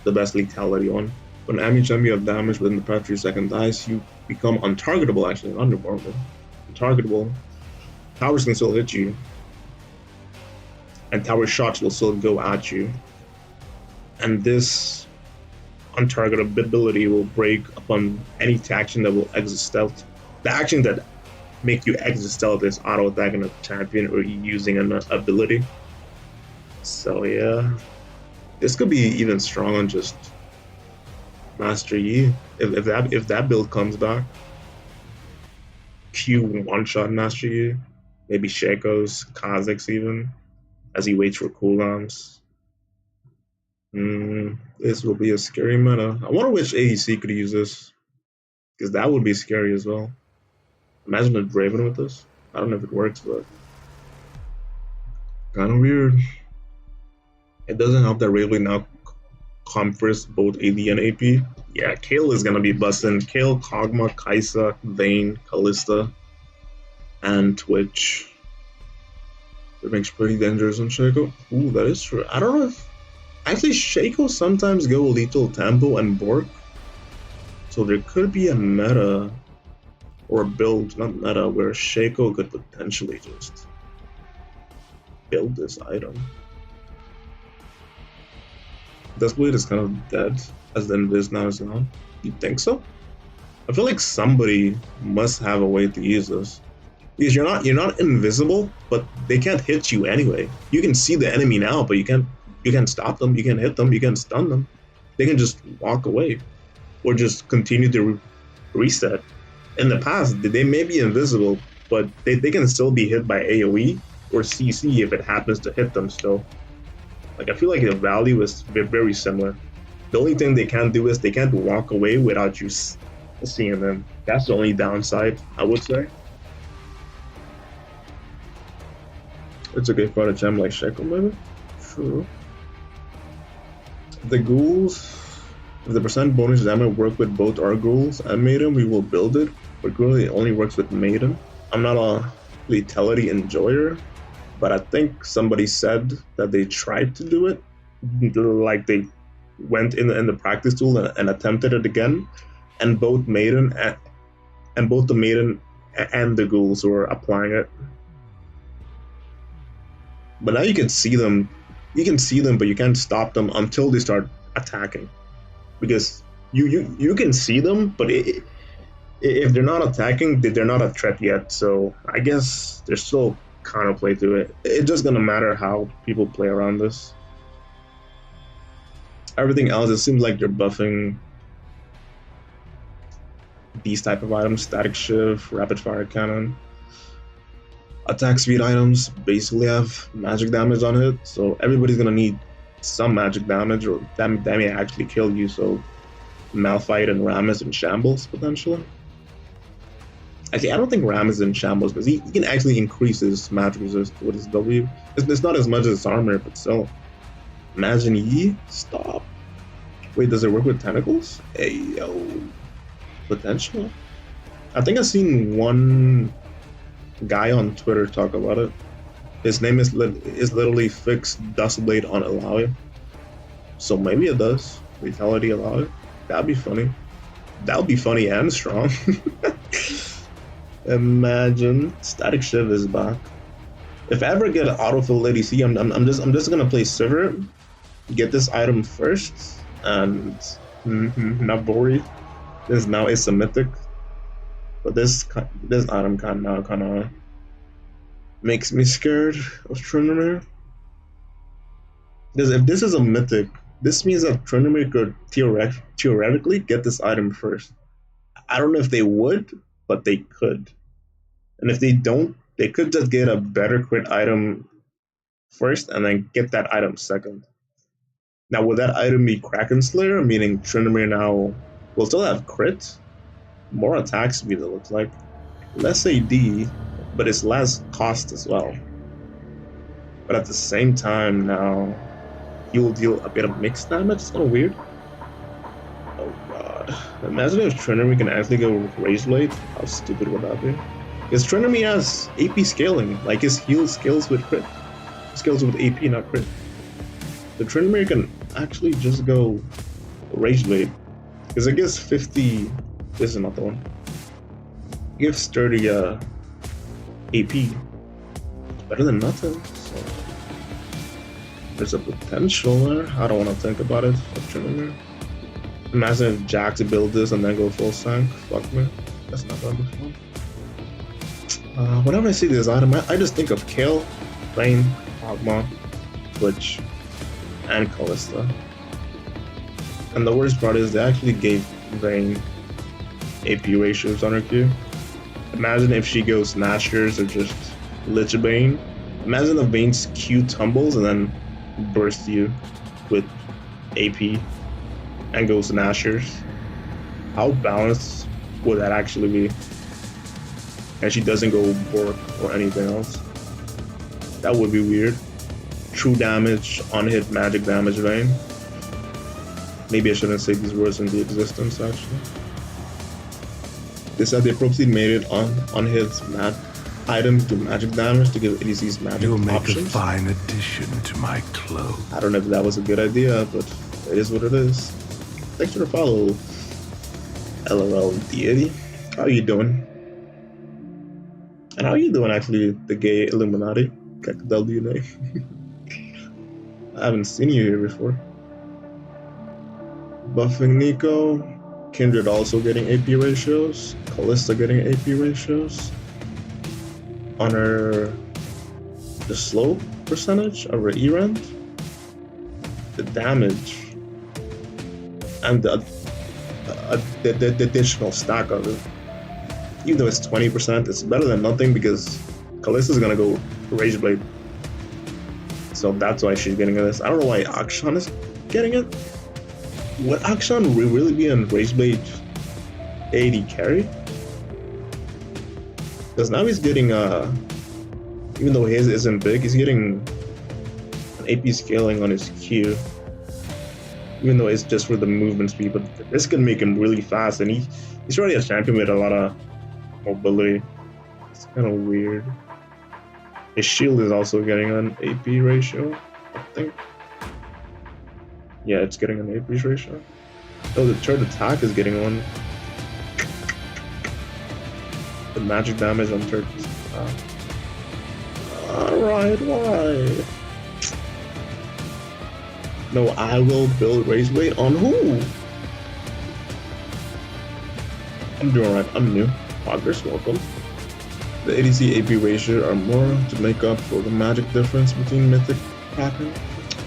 the best lethality one. When enemy champion have damage within the past 3 seconds dies, you become untargetable, actually, not untargetable. Untargetable. Towers can still hit you, and tower shots will still go at you. And this untargetability will break upon any action that will exit stealth. The action that make you exit stealth is auto attacking a champion or using an ability. So yeah, this could be even strong on just Master Yi if that build comes back. Q one-shot Master Yi, maybe Shaco's, Kha'Zix even, as he waits for cooldowns. This will be a scary meta. I wonder which ADC could use this, because that would be scary as well. Imagine a Draven with this. I don't know if it works, but kind of weird. It doesn't help that Raven now confers both AD and AP. Yeah, Kayle is gonna be busting. Kayle, Kog'Maw, Kai'Sa, Vayne, Kalista, and Twitch. It makes pretty dangerous on Shaco. Ooh, that is true. I don't know if actually Shaco sometimes go lethal tempo and Bork. So there could be a meta or a build, not meta, where Shaco could potentially just build this item. Duskblade is kind of dead as the Invis now is gone. You think so? I feel like somebody must have a way to use this. Because you're not invisible, but they can't hit you anyway. You can see the enemy now, but you can't stop them, you can't hit them, you can't stun them. They can just walk away. Or just continue to reset. In the past, they may be invisible, but they can still be hit by AoE or CC if it happens to hit them still. Like, I feel like the value is very similar. The only thing they can't do is they can't walk away without you seeing them. That's the only downside, I would say. It's okay for a gem like Shekel, maybe? Sure. The ghouls, if the percent bonus damage work with both our ghouls and Maiden, we will build it, but currently it only works with Maiden. I'm not a lethality enjoyer, but I think somebody said that they tried to do it, like they went in the practice tool and attempted it again, and both Maiden and both the Maiden and the ghouls were applying it. But now you can see them, but you can't stop them until they start attacking, because you can see them, but if they're not attacking, they're not a threat yet. So I guess there's still counterplay to it. It's just gonna matter how people play around this. Everything else, it seems like they're buffing these type of items: static shift, rapid fire cannon. Attack speed items basically have magic damage on it, so everybody's gonna need some magic damage, or that may actually kill you. So Malphite and Ram is in shambles potentially. Actually, I don't think Ram is in shambles because he can actually increase his magic resist with his W. It's not as much as his armor, but still. Imagine Yi, stop. Wait, does it work with tentacles? Hey yo, potential. I think I've seen one guy on Twitter talk about it. His name is literally fixed Duskblade on Alloy. So maybe it does. Lethality Alloy. That'd be funny. That would be funny and strong. Imagine Static Shiv is back. If I ever get an autofill ADC, I'm just gonna play Sivir, get this item first, and Nabori. This now is a mythic. But this item kind of makes me scared of Trinity. Because if this is a mythic, this means that Trinity could theoretically get this item first. I don't know if they would, but they could. And if they don't, they could just get a better crit item first and then get that item second. Now, would that item be Kraken Slayer, meaning Trinity now will still have crit, more attack speed, it looks like, less AD, but it's less cost as well. But at the same time, now he will deal a bit of mixed damage. It's kind of weird. Oh god! Imagine if Trinity can actually go Rage Blade. How stupid would that be? Because Trinity has AP scaling, like his heal scales with crit, scales with AP, not crit. The Trinity can actually just go Rage Blade, because it gives 50. This is not the one. It gives 30 AP. It's better than nothing. So there's a potential there. I don't want to think about it. Imagine if Jack to build this and then go full sank. Fuck me. That's not gonna be fun. Whenever I see this item, I just think of Kale, Rain, Ogma, Twitch, and Callista. And the worst part is they actually gave Rain AP ratios on her Q. Imagine if she goes Snatchers or just Lich Bane. Imagine if Bane's Q tumbles and then bursts you with AP and goes Snatchers. How balanced would that actually be? And she doesn't go Bork or anything else. That would be weird. True damage, on-hit magic damage Vayne. Maybe I shouldn't say these words into existence actually. They said they purposely made it on his items do magic damage to give ADC's magic You'll make options. a fine addition to my cloak. I don't know if that was a good idea, but it is what it is. Thanks for the follow, LOL Deity. How you doing? And how you doing actually, the gay Illuminati? I haven't seen you here before. buffing Nico. Kindred also getting AP ratios. Callista getting AP ratios. On the slow percentage of her E-rend. The damage. And the additional stack of it. Even though it's 20%, it's better than nothing because Callista's gonna go Rageblade. So that's why she's getting this. I don't know why Akshan is getting it. Would Akshan really be in Rageblade AD carry? Because now he's getting even though his isn't big, he's getting an AP scaling on his Q. Even though it's just for the movement speed, but this can make him really fast, and he's already a champion with a lot of mobility. It's kind of weird. His shield is also getting an AP ratio, I think. Yeah, it's getting an AP ratio. Oh, the third attack is getting one. The magic damage on third. Alright, why? No, I will build Rageblade on who? I'm doing alright, I'm new. Progress, welcome. The ADC AP ratio are more to make up for the magic difference between Mythic Kraken.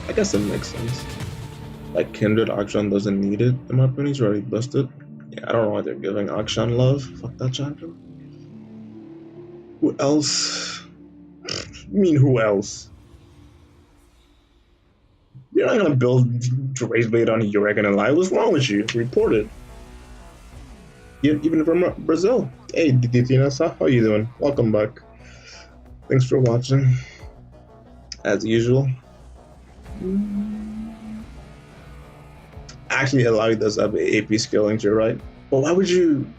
I guess it makes sense. Like Kindred, Akshan doesn't need it, in my opinion, he's already busted. Yeah, I don't know why they're giving Akshan love. Fuck that champion. Who else? You mean who else? You're not gonna build Rageblade on Yorick and Eli. What's wrong with you? Report it. Even from Brazil. Hey, Tina, how you doing? Welcome back. Thanks for watching. As usual. Actually, Eli does have AP scaling, you're right. But why would you?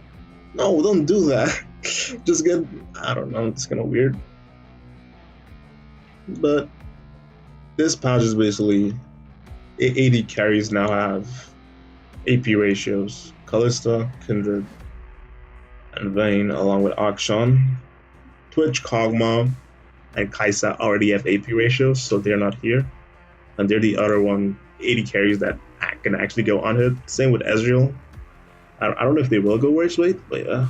No, don't do that. Just get. I don't know. It's kind of weird. But this patch is basically AD carries now have AP ratios. Callista, Kindred, and Vayne, along with Akshan. Twitch, Kog'Maw, and Kai'Sa already have AP ratios, so they're not here. And they're the other one AD carries that can actually go unhit. Same with Ezreal. I don't know if they will go Rageblade, but yeah.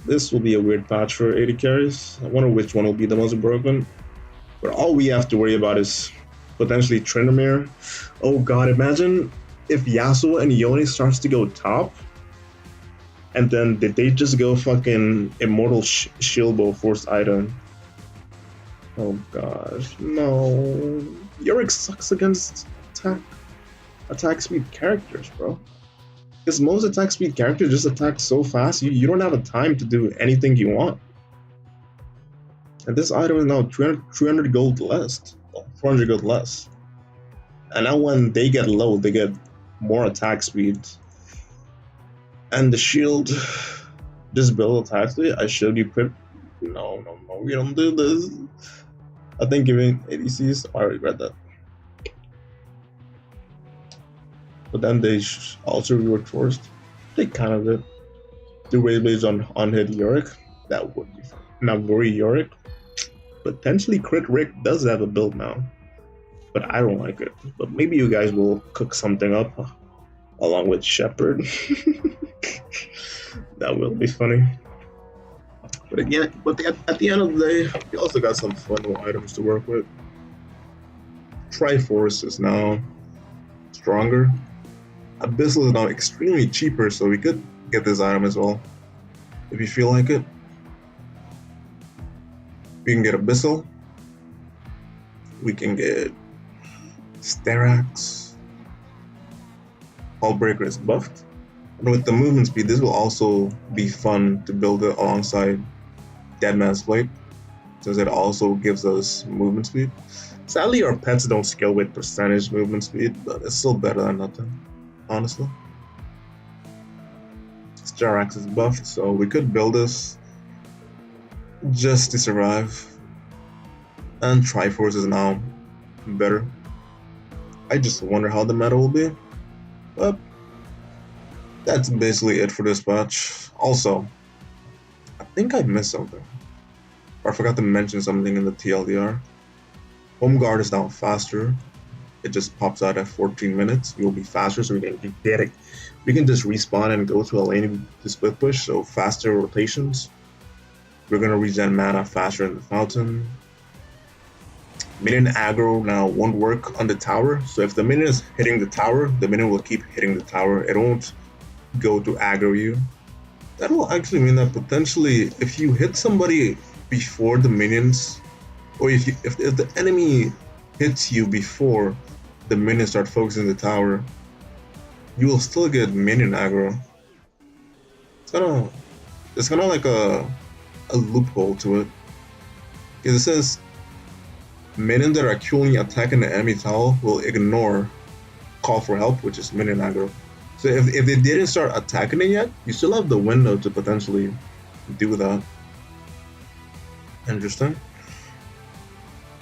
This will be a weird patch for AD carries. I wonder which one will be the most broken. But all we have to worry about is potentially Trinity. Oh god, imagine if Yasuo and Yone starts to go top, and then did they just go fucking Immortal Shieldbow Force Item? Oh gosh, no. Yorick sucks against attack speed characters, bro. Because most attack speed characters just attack so fast, you don't have the time to do anything you want. And this item is now 300 gold less, 400 gold less. And now when they get low, they get more attack speed. And the shield, just build attack speed. I showed you crit. No, we don't do this. I think giving ADCs, I already read that. But then they also rework forced. They kind of did. Do Rageblades on hit Yorick. That would be fun. Now worry Yorick. Potentially Crit Rick does have a build now. But I don't like it. But maybe you guys will cook something up along with Shepherd. That will be funny. But again, at the end of the day, we also got some fun items to work with. Triforce is now stronger. Abyssal is now extremely cheaper, so we could get this item as well if you feel like it. We can get Abyssal. We can get Sterak. Hullbreaker is buffed. And with the movement speed, this will also be fun to build it alongside Deadman's Blade, since it also gives us movement speed. Sadly, our pets don't scale with percentage movement speed, but it's still better than nothing, honestly. Sterak is buffed, so we could build this just to survive. And Triforce is now better. I just wonder how the meta will be. But that's basically it for this patch. Also, I think I missed something. Or I forgot to mention something in the TLDR. Home guard is now faster. it just pops out at 14 minutes. We will be faster, so we can get it. We can just respawn and go to a lane to split push, so faster rotations. We're gonna regen mana faster in the fountain. Minion aggro now won't work on the tower, so if the minion is hitting the tower, the minion will keep hitting the tower. It won't go to aggro you. That will actually mean that potentially if you hit somebody before the minions, or if the enemy hits you before the minions start focusing the tower, you will still get minion aggro. It's kind of like a loophole to it. Because it says minions that are actually attacking the enemy tower will ignore call for help, which is minion aggro. So if they didn't start attacking it yet, you still have the window to potentially do that. Interesting.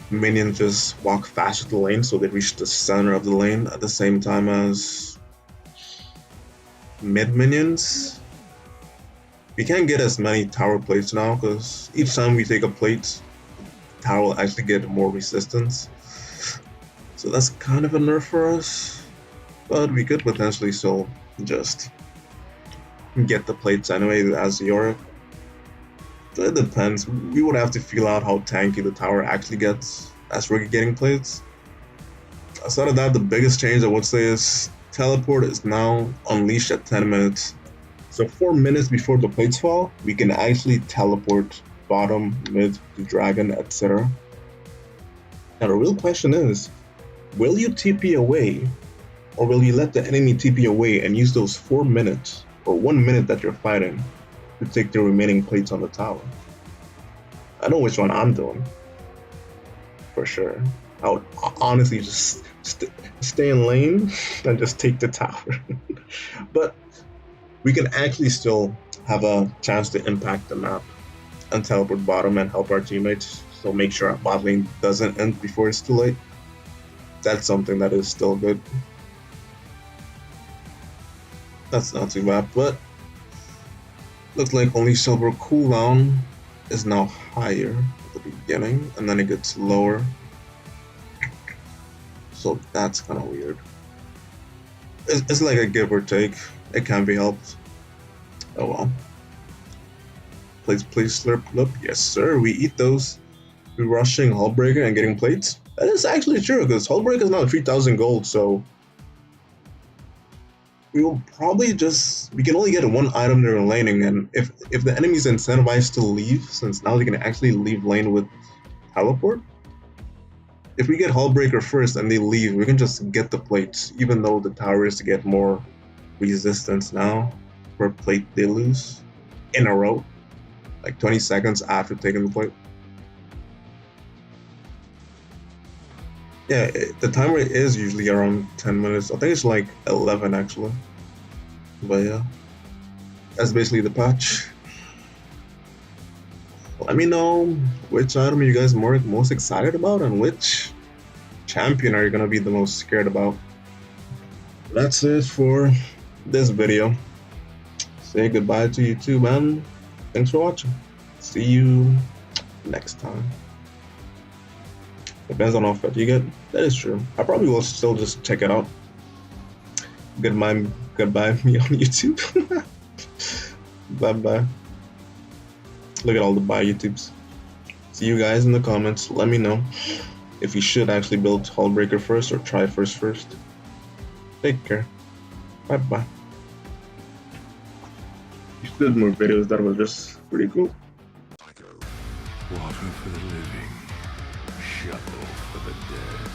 Minions just walk faster to the lane, so they reach the center of the lane at the same time as mid minions. We can't get as many tower plates now, because each time we take a plate, the tower will actually get more resistance. So that's kind of a nerf for us, but we could potentially still just get the plates anyway as Yorick. So it depends. We would have to feel out how tanky the tower actually gets as we're getting plates. Aside of that, the biggest change I would say is teleport is now unleashed at 10 minutes. So 4 minutes before the plates fall, we can actually teleport bottom, mid, to dragon, etc. Now the real question is, will you TP away, or will you let the enemy TP away and use those 4 minutes, or 1 minute that you're fighting, to take the remaining plates on the tower? I know which one I'm doing, for sure. I would honestly just stay in lane and just take the tower. But we can actually still have a chance to impact the map and teleport bottom and help our teammates. So make sure our bot lane doesn't end before it's too late. That's something that is still good. That's not too bad, but looks like only silver cooldown is now higher at the beginning, and then it gets lower. So that's kind of weird. It's like a give or take. It can be helped. Oh well. Please slurp up. Yes sir, we eat those. We're rushing Hullbreaker and getting plates. That is actually true, because Hullbreaker is now 3,000 gold, so we will probably we can only get one item during laning, and if the enemy's incentivized to leave, since now they can actually leave lane with teleport, if we get Hullbreaker first and they leave, we can just get the plates, even though the tower is to get more resistance now per plate they lose in a row, like 20 seconds after taking the plate. Yeah, the timer is usually around 10 minutes. I think it's like 11 actually. But yeah, that's basically the patch. Let me know which item you guys are most excited about and which champion are you gonna be the most scared about. That's it for this video. Say goodbye to YouTube and thanks for watching. See you next time. Depends on how fat you get. That is true. I probably will still just check it out. Goodbye me on YouTube. Bye bye. Look at all the bye YouTubes. See you guys in the comments. Let me know if you should actually build Hullbreaker first or try first. Take care. Bye bye. You still did more videos that were just pretty cool. Water for the living, shovel for the dead.